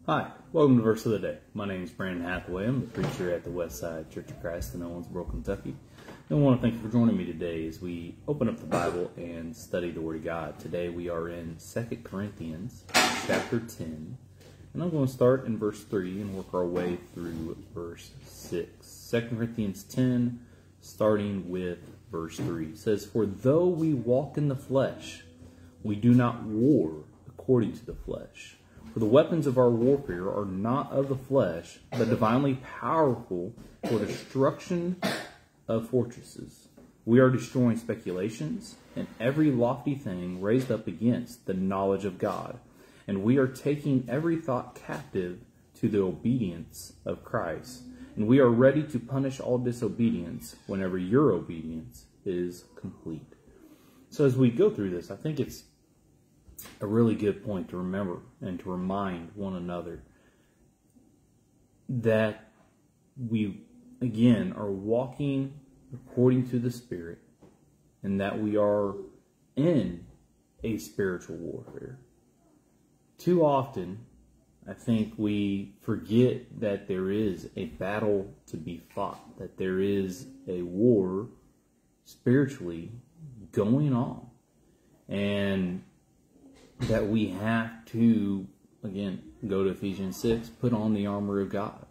Hi, welcome to Verse of the Day. My name is Brandon Hathaway. I'm the preacher at the Westside Church of Christ in Owensboro, Kentucky. And I want to thank you for joining me today as we open up the Bible and study the Word of God. Today we are in 2 Corinthians chapter 10. And I'm going to start in verse 3 and work our way through verse 6. 2 Corinthians 10, starting with verse 3. It says, "For though we walk in the flesh, we do not war according to the flesh. For the weapons of our warfare are not of the flesh, but divinely powerful for destruction of fortresses. We are destroying speculations and every lofty thing raised up against the knowledge of God. And we are taking every thought captive to the obedience of Christ. And we are ready to punish all disobedience whenever your obedience is complete." So as we go through this, I think it's a really good point to remember and to remind one another that we, again, are walking according to the Spirit and that we are in a spiritual warfare. Too often, I think we forget that there is a battle to be fought, that there is a war spiritually going on, and that we have to, again, go to Ephesians 6, put on the armor of God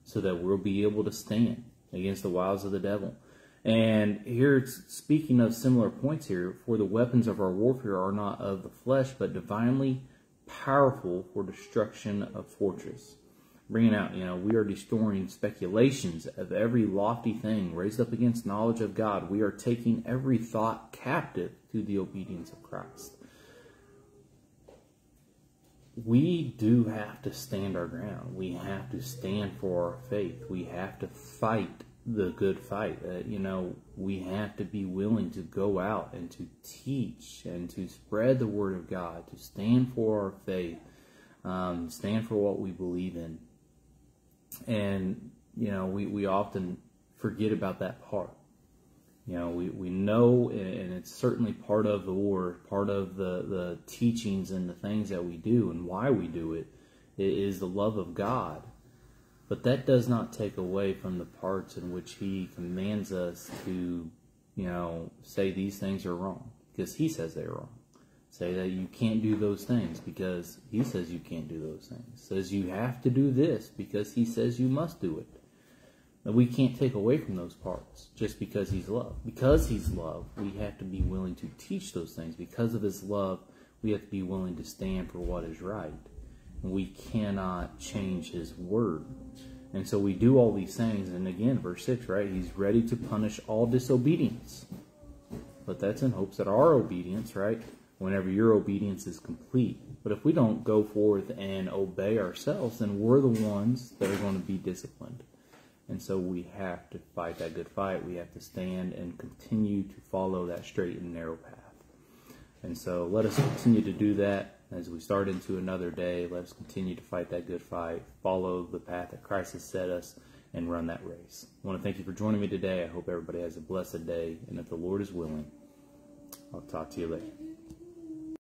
so that we'll be able to stand against the wiles of the devil. And here it's speaking of similar points here. For the weapons of our warfare are not of the flesh, but divinely powerful for destruction of fortress. Bringing out, we are destroying speculations of every lofty thing raised up against knowledge of God. We are taking every thought captive to the obedience of Christ. We do have to stand our ground. We have to stand for our faith. We have to fight the good fight. We have to be willing to go out and to teach and to spread the word of God, to stand for our faith, stand for what we believe in. And, we often forget about that part. We know, and it's certainly part of the war, part of the teachings and the things that we do and why we do it is the love of God. But that does not take away from the parts in which He commands us to, say these things are wrong because He says they're wrong. Say that you can't do those things because He says you can't do those things. Says you have to do this because He says you must do it. And we can't take away from those parts just because He's love. Because He's love, we have to be willing to teach those things. Because of His love, we have to be willing to stand for what is right. And we cannot change His word. And so we do all these things. And again, verse 6, right? He's ready to punish all disobedience. But that's in hopes that our obedience, right? Whenever your obedience is complete. But if we don't go forth and obey ourselves, then we're the ones that are going to be disciplined. And so we have to fight that good fight. We have to stand and continue to follow that straight and narrow path. And so let us continue to do that as we start into another day. Let us continue to fight that good fight, follow the path that Christ has set us, and run that race. I want to thank you for joining me today. I hope everybody has a blessed day. And if the Lord is willing, I'll talk to you later.